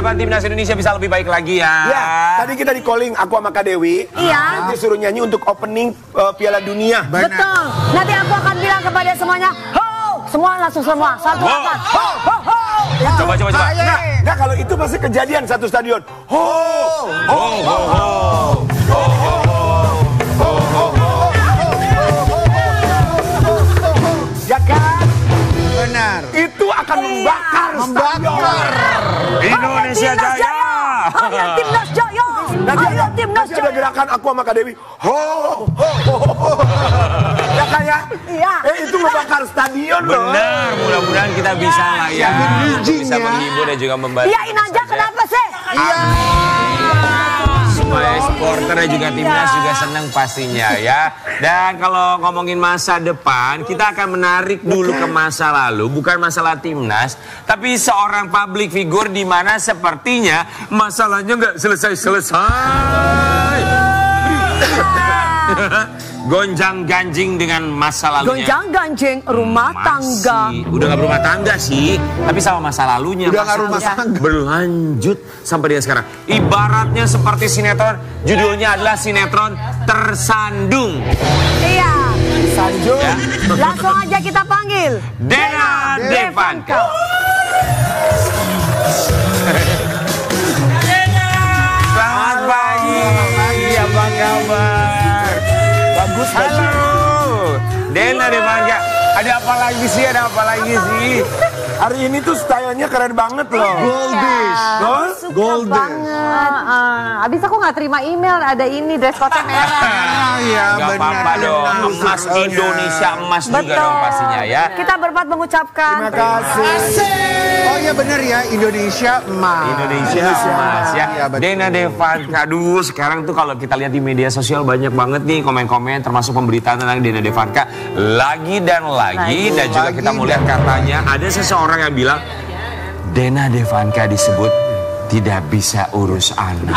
depan timnas Indonesia bisa lebih baik lagi ya. Ya, tadi kita di calling aku sama Kak Dewi. Iya. Nanti suruh nyanyi untuk opening Piala Dunia. Betul. Nanti aku akan bilang kepada semuanya, ho! Semua langsung semua. Satu lapan. Ho, ho, ho. Ya. Coba. Nah, kalau itu pasti kejadian satu stadion. Ho! Ho! Ho! Ho! Ya kan? Benar. Itu akan membakar. Indonesia Jaya. Ayo timnas Jaya. Ayo timnas Nanti ada Jaya. gerakan aku sama Kak Dewi. Ho! Ho! Ho! Ya kan ya? Iya. Itu membakar stadion loh. Benar, mudah-mudahan kita bisa lah ya. Bisa menghibur dan juga membantu. Iyain aja kenapa sih? Iya. Supaya supporternya juga timnas juga senang pastinya ya. Dan kalau ngomongin masa depan, kita akan menarik dulu ke masa lalu, bukan masalah timnas, tapi seorang public figure di mana sepertinya masalahnya nggak selesai-selesai. Gonjang-ganjing dengan masa lalunya. Gonjang-ganjing rumah tangga. Udah gak berumah tangga sih, tapi sama masa lalunya. Udah gak rumah tangga. Berlanjut sampai dengan sekarang. Ibaratnya seperti sinetron, judulnya adalah sinetron Tersandung. Iya. Sanjung. Ya. Langsung aja kita panggil Dena Devanka. Selamat pagi. Apa kabar? Bagus. Halo. Dena Devanka. Ada apa lagi sih? Hari ini tuh stylenya keren banget loh. Goldish. Golden. Abis aku nggak terima email ada ini dress code merah. Iya, Gak apa-apa dong. Emas Indonesia emas juga dong pastinya ya. Kita berempat mengucapkan Terima kasih. Oh iya benar ya, Indonesia emas. Indonesia emas ya. Iya, betul. Dena Devanka. Aduh, sekarang tuh kalau kita lihat di media sosial banyak banget nih komen-komen termasuk pemberitaan tentang Dena Devanka lagi dan lagi. Dan juga kita mau lihat katanya ada seseorang yang bilang Dena Devanka disebut tidak bisa urus anak.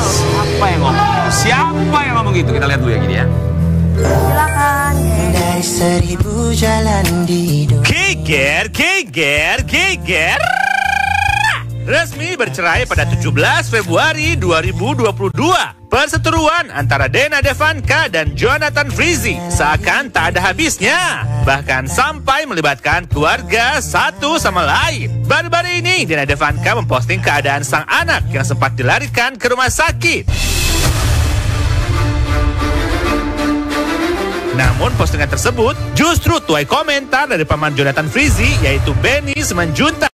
Siapa yang ngomong gitu? Siapa yang ngomong gitu? Kita lihat dulu ya gini ya. silakan. Dari 1000 jalan di dunia. Geger. Resmi bercerai pada 17 Februari 2022. Perseteruan antara Dena Devanka dan Jonathan Frizzy seakan tak ada habisnya. Bahkan sampai melibatkan keluarga satu sama lain. Baru-baru ini Dena Devanka memposting keadaan sang anak yang sempat dilarikan ke rumah sakit. Namun postingan tersebut justru tuai komentar dari paman Jonathan Frizzy yaitu Benny Simanjuntak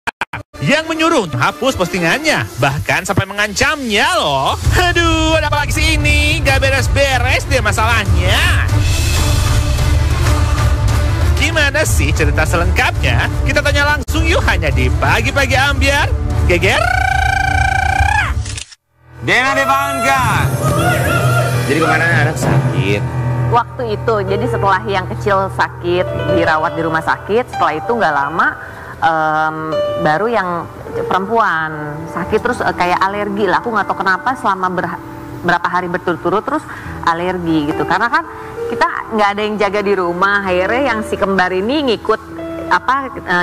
yang menyuruh untuk hapus postingannya, bahkan sampai mengancamnya loh. Aduh, ada apa lagi sih ini? Gak beres-beres deh masalahnya. Gimana sih cerita selengkapnya? Kita tanya langsung yuk hanya di Pagi-Pagi Ambyar. Geger. Dena Devanka. Jadi kemarin anak sakit. Waktu itu, jadi setelah yang kecil sakit, dirawat di rumah sakit, setelah itu nggak lama, baru yang perempuan sakit terus kayak alergi lah. Aku nggak tahu kenapa selama berapa hari berturut-turut terus alergi gitu. Karena kan kita nggak ada yang jaga di rumah, akhirnya yang si kembar ini ngikut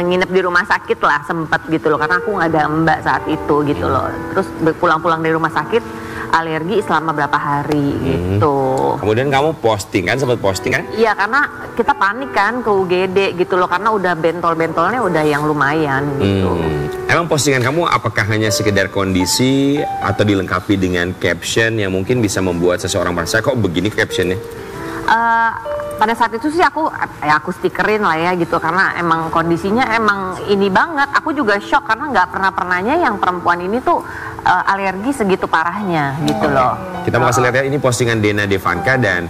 nginep di rumah sakit lah sempet gitu loh. Karena aku nggak ada mbak saat itu gitu loh. Terus pulang-pulang dari rumah sakit alergi selama berapa hari gitu. Kemudian kamu posting kan, sempat posting kan? Iya, karena kita panik kan ke UGD gitu loh, karena udah bentol-bentolnya udah yang lumayan gitu. Emang postingan kamu apakah hanya sekedar kondisi atau dilengkapi dengan caption yang mungkin bisa membuat seseorang merasa kok begini captionnya? Pada saat itu sih aku stikerin lah ya gitu, karena emang kondisinya emang ini banget. Aku juga shock karena nggak pernahnya yang perempuan ini tuh alergi segitu parahnya gitu loh. Kita mau kasih lihat ya, ini postingan Dena Devanka dan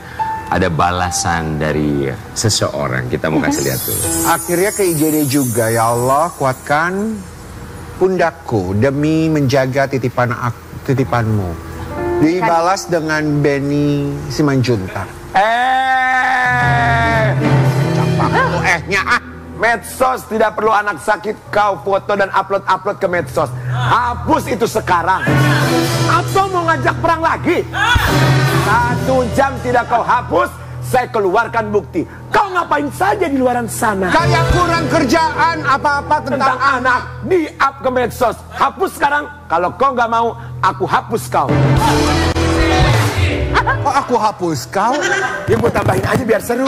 ada balasan dari seseorang. Kita mau kasih lihat dulu. Akhirnya ke IGD juga, ya Allah kuatkan pundakku demi menjaga titipanmu. Dibalas dengan Benny Simanjuntak. Campak lu ehnya ah. Medsos tidak perlu anak sakit kau foto dan upload ke medsos. Hapus itu sekarang. Atau mau ngajak perang lagi? 1 jam tidak kau hapus, saya keluarkan bukti. Kau ngapain saja di luaran sana? Kayak kurang kerjaan apa-apa Tentang anak, di-up ke medsos. Hapus sekarang. Kalau kau nggak mau, aku hapus kau. Kok aku hapus kau? Ya gue tambahin aja biar seru.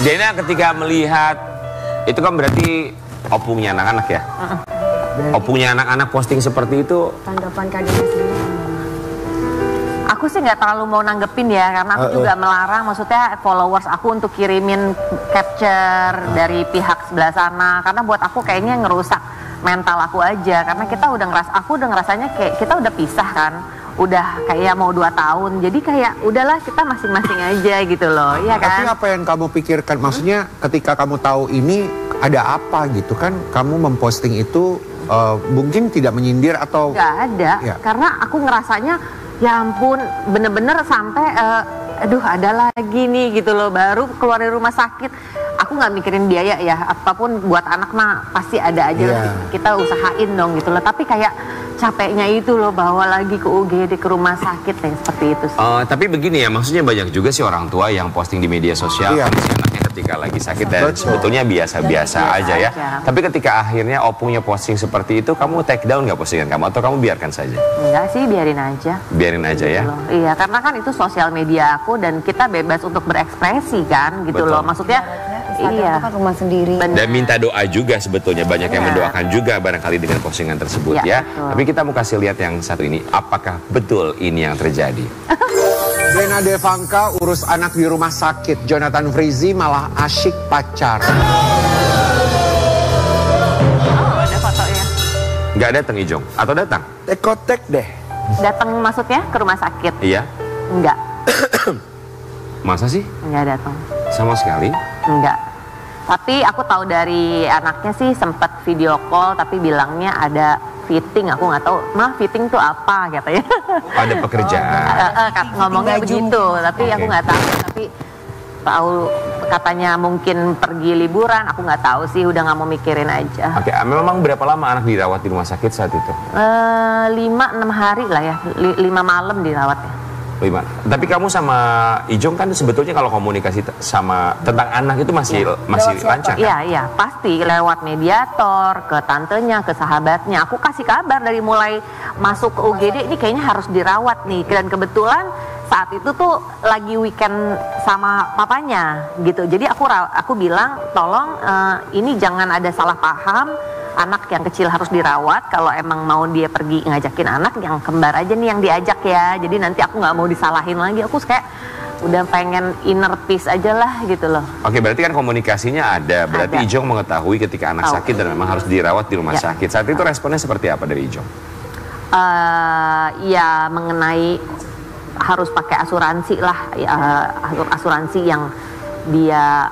Dena ketika melihat itu kan berarti opungnya anak-anak ya. Opungnya anak-anak posting seperti itu. Tanggapan Kak Dena sendiri. Aku sih nggak terlalu mau nanggepin ya, karena aku juga melarang, maksudnya followers aku untuk kirimin capture dari pihak sebelah sana, karena buat aku kayaknya ngerusak mental aku aja, karena aku udah ngerasanya kayak kita udah pisah kan, udah kayak mau 2 tahun, jadi kayak udahlah kita masing-masing aja gitu loh, iya kan? Tapi apa yang kamu pikirkan, maksudnya ketika kamu tahu ini ada apa gitu kan, kamu memposting itu mungkin tidak menyindir atau? Nggak ada, Ya. karena aku ngerasanya ya ampun, bener-bener sampai aduh ada lagi nih gitu loh, baru keluar dari rumah sakit. Aku nggak mikirin biaya ya, apapun buat anak mah pasti ada aja lah, kita usahain dong gitu loh. Tapi kayak capeknya itu loh, bawa lagi ke UGD, ke rumah sakit yang seperti itu sih. Tapi begini ya, maksudnya banyak juga sih orang tua yang posting di media sosial kondisi anaknya ketika lagi sakit dan sebetulnya biasa-biasa aja ya. Tapi ketika akhirnya opungnya posting seperti itu, kamu take down nggak postingan kamu atau kamu biarkan saja? Enggak sih, biarin aja. Biarin aja ya. Loh. Iya, karena kan itu sosial media aku dan kita bebas untuk berekspresi kan gitu loh. Maksudnya Iya. Kan rumah sendiri. Dan minta doa juga sebetulnya, banyak yang mendoakan juga barangkali dengan postingan tersebut ya. Betul. Tapi kita mau kasih lihat yang satu ini, apakah betul ini yang terjadi? Dena Devanka urus anak di rumah sakit, Jonathan Frizzy malah asyik pacar. Ada fotonya. Nggak datang Ijong? Atau datang? Tekotek deh. Datang maksudnya ke rumah sakit? Iya. Enggak, Masa sih? enggak datang. Sama sekali? Enggak. Tapi aku tahu dari anaknya sih sempat video call tapi bilangnya ada fitting, aku nggak tahu. Mah fitting tuh apa katanya. Ada pekerjaan. Ngomongnya begitu, tapi aku nggak tahu. Tapi tahu katanya mungkin pergi liburan, aku nggak tahu sih, udah nggak mau mikirin aja. Oke, memang berapa lama anak dirawat di rumah sakit saat itu? 5-6 hari lah ya, 5 malam dirawatnya. 5. Tapi kamu sama Ijong kan sebetulnya kalau komunikasi sama tentang anak itu masih lancar kan? Iya, iya, pasti lewat mediator, ke tantenya, ke sahabatnya. Aku kasih kabar dari mulai masuk ke UGD, ini kayaknya harus dirawat nih. Dan kebetulan saat itu tuh lagi weekend sama papanya gitu. Jadi aku bilang, tolong ini jangan ada salah paham. Anak yang kecil harus dirawat, kalau emang mau dia pergi ngajakin anak yang kembar aja nih yang diajak ya, jadi nanti aku nggak mau disalahin lagi, aku kayak udah pengen inner peace aja lah gitu loh. Oke, berarti kan komunikasinya ada, berarti Ijong mengetahui ketika anak sakit dan memang harus dirawat di rumah sakit. Saat itu responnya seperti apa dari Ijong? Ya mengenai harus pakai asuransi lah, asuransi yang dia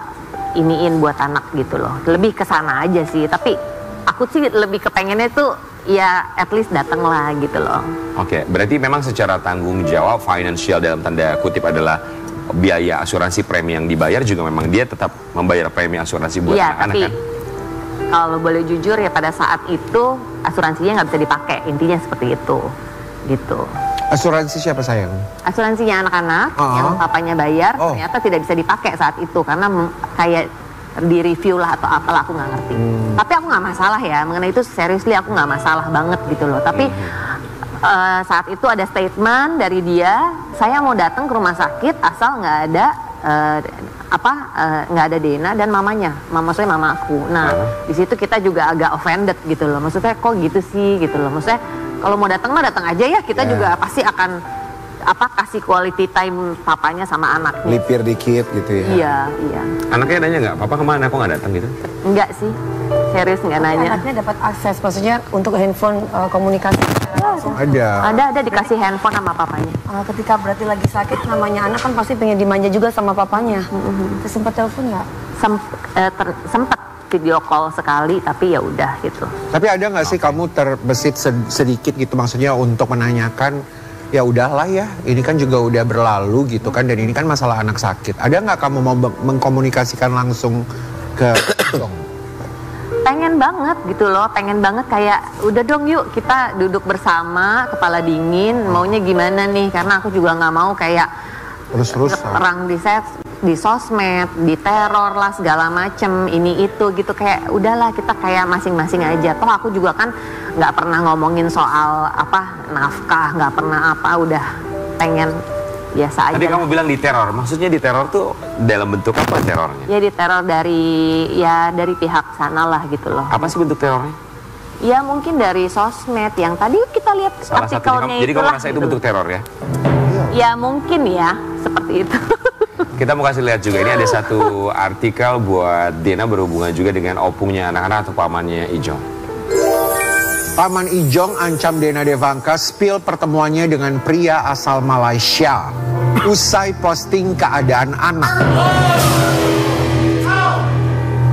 iniin buat anak gitu loh, lebih ke sana aja sih. Tapi aku sih lebih kepengennya tuh ya at least datang lah gitu loh. Oke, berarti memang secara tanggung jawab financial dalam tanda kutip adalah biaya asuransi premi yang dibayar juga memang dia tetap membayar premi asuransi buat anak-anak tapi, kan? Kalau boleh jujur ya pada saat itu asuransinya nggak bisa dipakai, intinya seperti itu gitu. Asuransi siapa sayang? Asuransinya anak-anak yang papanya bayar ternyata tidak bisa dipakai saat itu karena kayak di review lah atau apalah, aku nggak ngerti. Tapi aku nggak masalah ya mengenai itu, seriously aku nggak masalah banget gitu loh. Tapi saat itu ada statement dari dia, saya mau datang ke rumah sakit asal nggak ada nggak ada Dena dan mamanya, saya mama aku. Nah di situ kita juga agak offended gitu loh. Maksudnya kok gitu sih gitu loh. Maksudnya kalau mau datang mah datang aja ya, kita juga pasti akan kasih quality time papanya sama anaknya. Lipir dikit gitu ya. Iya, iya. Anaknya nanya nggak, papa kemana, kok nggak datang gitu? Enggak sih, serius nggak nanya. Anaknya dapat akses, maksudnya untuk handphone komunikasi langsung. Ada dikasih handphone sama papanya. Ketika berarti lagi sakit, namanya anak kan pasti pengen dimanja juga sama papanya. Terus sempat telepon nggak? Sempat video call sekali, tapi ya udah gitu. Tapi ada nggak sih kamu terbesit sedikit gitu, maksudnya untuk menanyakan, ya udahlah ya, ini kan juga udah berlalu gitu kan, dan ini kan masalah anak sakit. Ada nggak kamu mau mengkomunikasikan langsung ke Ijong? Pengen banget gitu loh, pengen banget kayak udah dong yuk kita duduk bersama, kepala dingin, maunya gimana nih, karena aku juga nggak mau kayak Terus-terusan. perang di sosmed, di teror lah segala macem, ini itu gitu, kayak udahlah kita kayak masing-masing aja. Toh aku juga kan nggak pernah ngomongin soal apa nafkah, nggak pernah apa, udah pengen biasa aja. Tadi kamu bilang di teror, maksudnya di teror tuh dalam bentuk apa terornya? Ya di teror dari pihak sana lah gitu loh. Apa sih bentuk terornya? Ya mungkin dari sosmed yang tadi kita lihat Salah satunya, artikelnya jadi kamu itulah merasa itu gitu. bentuk teror ya? Ya mungkin ya seperti itu. Kita mau kasih lihat juga, ini ada satu artikel buat Dena berhubungan juga dengan opungnya anak-anak atau pamannya Ijong. Paman Ijong ancam Dena Devanka spill pertemuannya dengan pria asal Malaysia usai posting keadaan anak.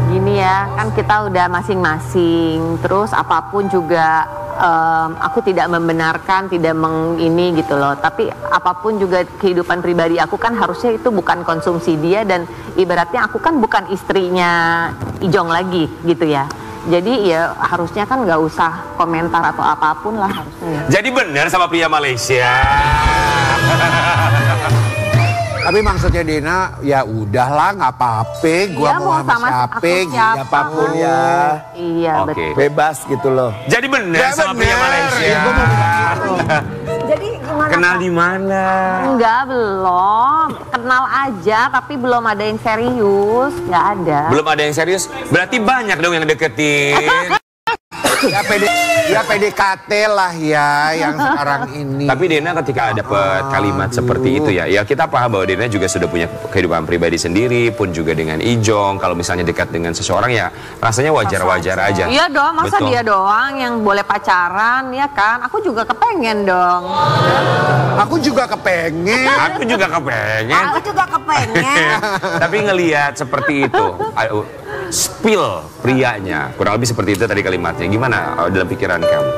Gini ya, kan kita udah masing-masing, terus apapun juga aku tidak membenarkan, tidak ini gitu loh. Tapi apapun juga kehidupan pribadi aku kan harusnya itu bukan konsumsi dia, dan ibaratnya aku kan bukan istrinya Ijong lagi gitu ya. Jadi ya harusnya kan nggak usah komentar atau apapun lah harusnya ya. Jadi benar sama pria Malaysia. Tapi maksudnya Dena, ya udahlah nggak apa-apa, gua Iya, mau sama siapa gitu. Siapapun ya. Iya Oke. betul. Bebas gitu loh. Jadi benar sama pria Malaysia. Ya, gua mau begitu. Jadi gimana? Kenal Kak? di mana? Enggak, belum. Kenal aja, tapi belum ada yang serius. Nggak ada. Belum ada yang serius. Berarti banyak dong yang deketin. Ya PDKT lah ya yang sekarang ini. Tapi Dena ketika dapat kalimat seperti itu ya kita paham bahwa Dena juga sudah punya kehidupan pribadi sendiri, pun juga dengan Ijong. Kalau misalnya dekat dengan seseorang ya rasanya wajar-wajar aja. Iya dong, masa Betul. dia doang yang boleh pacaran, ya kan? Aku juga kepengen dong. Aku juga kepengen. Aku juga kepengen. Aku juga kepengen. Tapi ngelihat seperti itu, spill prianya, kurang lebih seperti itu tadi kalimatnya. Gimana dalam pikiran kamu?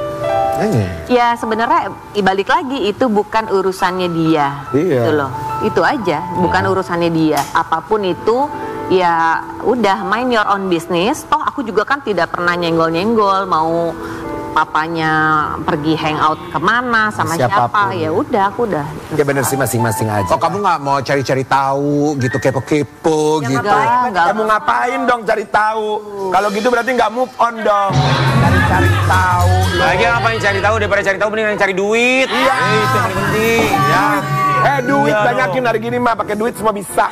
Ya sebenarnya balik lagi itu bukan urusannya dia, Iya. gitu loh. Itu aja, bukan urusannya dia. Apapun itu, ya udah mind your own business. Toh aku juga kan tidak pernah nyenggol-nyenggol mau papanya pergi hangout kemana sama siapa. Siapapun. Ya udah, aku udah. Ya bener sih masing-masing aja. Oh kamu nggak mau cari-cari tahu gitu, kepo-kepo gitu? Enggak. Kamu ngapain dong cari tahu? Kalau gitu berarti nggak move on dong. Cari tahu. Lagi ngapain cari tahu, daripada cari tahu mendingan cari duit. Iya. Itu yang paling penting. Ya. Duit Iya banyakin hari gini mah, pakai duit semua bisa.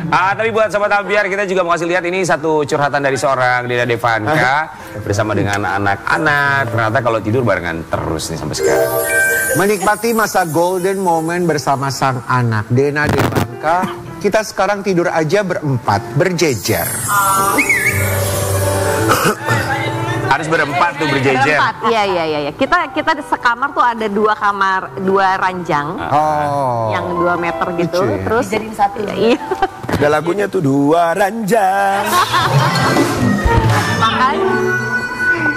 Tapi buat Sobat Ambiar, kita juga mau kasih lihat ini satu curhatan dari seorang Dena Devanka bersama dengan anak-anak. Ternyata kalau tidur barengan terus nih sampai sekarang. Menikmati masa golden moment bersama sang anak Dena Devanka. Kita sekarang tidur aja berempat, berjejer. Harus berempat tuh berjejer. Berempat, iya. Kita sekamar tuh ada 2 kamar, 2 ranjang. Oh. Yang 2 meter gitu, Lucu ya. terus Dijadiin satu. Iya. Ada lagunya tuh 2 ranjang.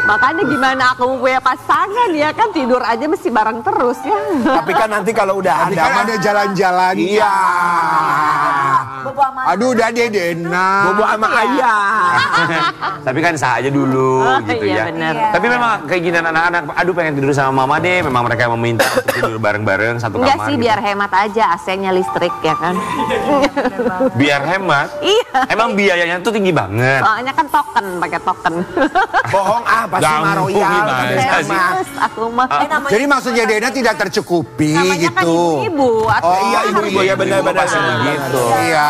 Makanya gimana aku mau punya pasangan ya kan, tidur aja mesti bareng terus ya. Tapi kan nanti kalau udah Tapi ada kan mah, ada jalan-jalan. Iya. Bobo sama Aduh udah deh Dena. bobo sama ayah. Tapi kan sah aja dulu gitu Iya, ya. benar. Tapi memang keinginan anak-anak, aduh pengen tidur sama mama deh. Memang mereka meminta untuk tidur bareng-bareng satu Enggak kamar. sih, gitu. biar hemat aja, AC-nya listrik ya kan. Biar hemat. Iya. Emang biayanya tuh tinggi banget. Soalnya kan token, pakai token. Bohong pasti Gampang mah royal. gimana Tapi sih? mah. Terus aku mah Jadi maksudnya Dena tidak tercukupi namanya kan gitu. ibu-ibu. Oh, Iya ibu-ibu ya benar-benar. pasti begitu. Iya.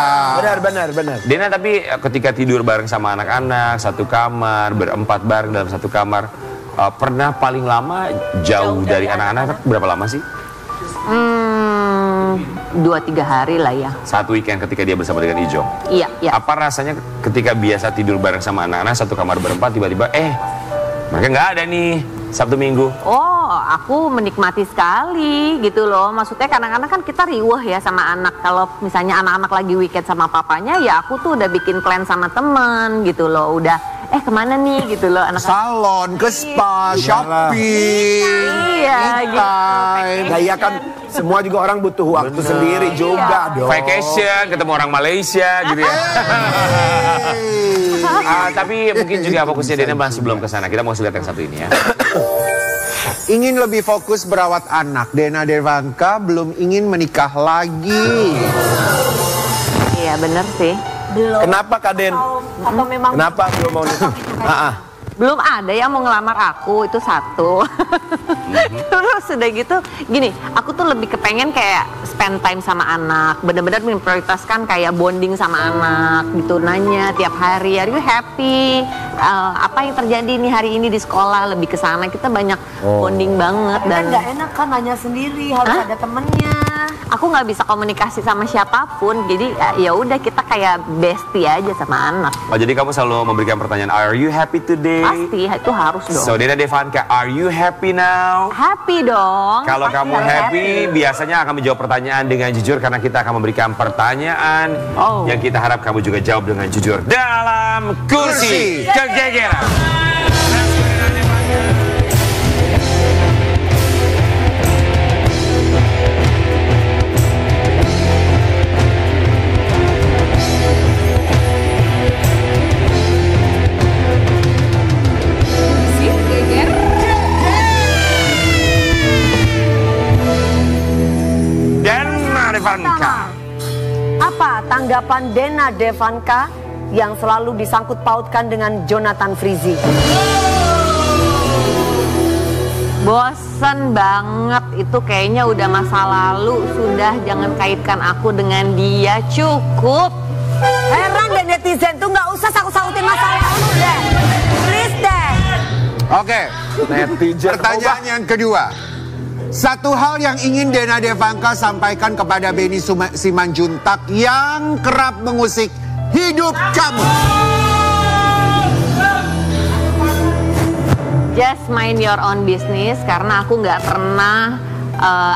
Benar. Dena tapi ketika tidur bareng sama anak-anak satu kamar, berempat bareng dalam satu kamar, pernah paling lama jauh dari anak-anak berapa lama sih? 2-3 hari lah ya. Satu weekend ketika dia bersama dengan Ijong. Iya. Apa rasanya ketika biasa tidur bareng sama anak-anak satu kamar berempat, tiba-tiba mereka nggak ada nih Sabtu Minggu? Oh, aku menikmati sekali gitu loh. Maksudnya kadang-kadang kan kita riuh ya sama anak. Kalau misalnya anak-anak lagi weekend sama papanya, ya aku tuh udah bikin plan sama temen gitu loh. Udah, kemana nih gitu loh anak-anak. Salon, ke spa, shopping, Iya, me gitu. time. Nah iya kan semua juga orang butuh waktu sendiri juga dong. Vacation, ketemu orang Malaysia gitu ya. Tapi mungkin juga fokusnya Dena masih belum ke sana. Kita mau lihat yang satu ini ya. ingin lebih fokus berawat anak. Dena Devanka belum ingin menikah lagi. Iya bener sih. Belum. Kenapa Kak Den? Atau memang Kenapa belum mau nikah? Belum ada yang mau ngelamar aku, itu satu. Terus udah gitu, gini, aku tuh lebih kepengen kayak spend time sama anak, bener-bener memprioritaskan kayak bonding sama anak gitu, nanya tiap hari, are you happy? Apa yang terjadi nih hari ini di sekolah, lebih ke sana, kita banyak bonding banget. dan Dan nggak enak kan nanya sendiri, harus ada temennya. aku nggak bisa komunikasi sama siapapun, jadi ya udah kita kayak bestie aja sama anak. Oh, jadi kamu selalu memberikan pertanyaan, are you happy today? Pasti, itu harus dong. So, Dena Devanka, are you happy now? Happy dong. Kalau Pasti kamu harus happy, biasanya akan menjawab pertanyaan dengan jujur karena kita akan memberikan pertanyaan yang kita harap kamu juga jawab dengan jujur dalam kursi kegegeran. Dena Devanka. Apa tanggapan Dena Devanka yang selalu disangkut pautkan dengan Jonathan Frizzy? Bosen banget, itu kayaknya udah masa lalu. Sudah, jangan kaitkan aku dengan dia, cukup. Heran deh netizen tuh, nggak usah sakut-sakutin masalah lu deh. Please deh. Oke, Netizen. pertanyaan yang kedua. Satu hal yang ingin Dena Devanka sampaikan kepada Benny Simanjuntak yang kerap mengusik hidup kamu. Just mind your own business, karena aku nggak pernah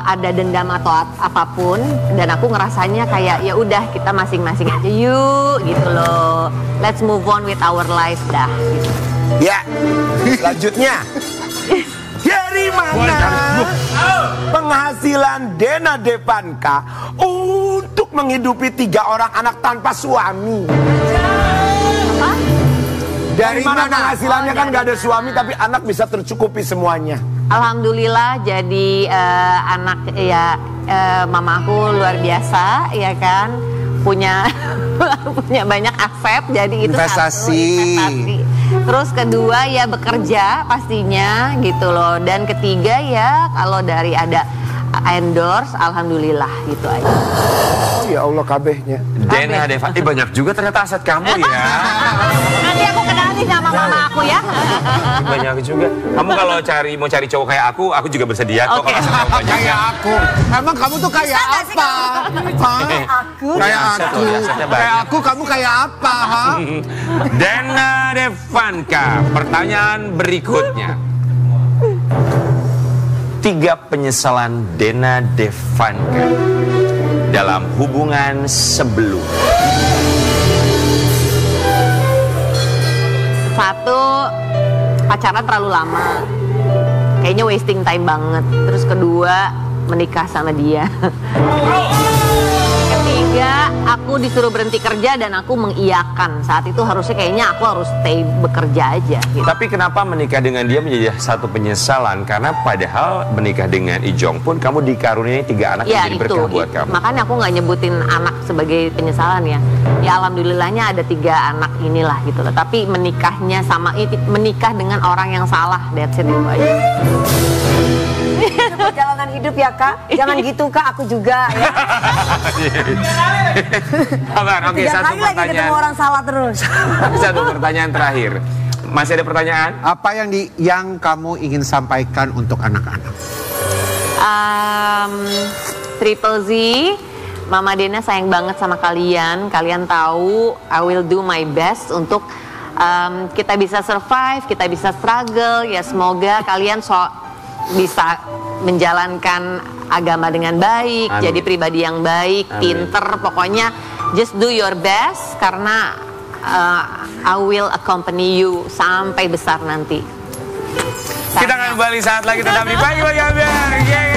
ada dendam atau apapun, dan aku ngerasanya kayak ya udah kita masing-masing aja yuk gitu loh. Let's move on with our life dah. Gitu. Ya, selanjutnya. Dari mana penghasilan Dena Devanka untuk menghidupi 3 orang anak tanpa suami? Apa? Dari mana penghasilannya? Kan gak ada suami tapi anak bisa tercukupi semuanya. Alhamdulillah jadi anak ya mamaku luar biasa ya kan, punya punya banyak aset, jadi itu Investasi. satu, investasi. Terus kedua ya bekerja pastinya gitu loh, dan ketiga ya kalau dari ada endorse, alhamdulillah gitu aja. Oh ya Allah kabehnya. Dena Devanka, banyak juga ternyata aset kamu ya. Nanti aku kenalin sama mama aku ya. Banyak juga. Kamu kalau mau cari cowok kayak aku juga bersedia kok. Oke. Kalau aset kamu banyak ya. Kayak aku. Emang kamu tuh kayak apa? Hah? Aku Kayak Aset aku. loh, asetnya banyak. Kayak aku, kamu kayak apa? Ha? Dena Devanka, pertanyaan berikutnya. 3 penyesalan Dena Devanka dalam hubungan sebelum. 1, pacaran terlalu lama, kayaknya wasting time banget. Terus kedua, menikah sama dia. Ketiga, aku disuruh berhenti kerja dan aku mengiyakan. Saat itu harusnya kayaknya aku harus stay bekerja aja gitu. Tapi kenapa menikah dengan dia menjadi satu penyesalan? Karena padahal menikah dengan Ijong pun kamu dikaruniai 3 anak yang jadi berkah buat kamu. Makanya aku nggak nyebutin anak sebagai penyesalan ya. Ya alhamdulillahnya ada 3 anak inilah gitu loh. Tapi menikahnya menikah dengan orang yang salah, that's it, itu aja. perjalanan hidup ya kak. Jangan gitu kak, aku juga ya. Sabar, oke, 3 satu kali lagi ketemu pertanyaan. orang salah terus. Satu pertanyaan terakhir. Masih ada pertanyaan? Apa yang kamu ingin sampaikan untuk anak-anak? Triple Z, Mama Dena sayang banget sama kalian. Kalian tahu, I will do my best untuk kita bisa survive, kita bisa struggle. Ya semoga kalian bisa menjalankan agama dengan baik, Amin. jadi pribadi yang baik, Amin. pinter. Pokoknya just do your best karena I will accompany you sampai besar nanti. Kita akan kembali saat lagi tetap di Pagi Pagi Ambiar.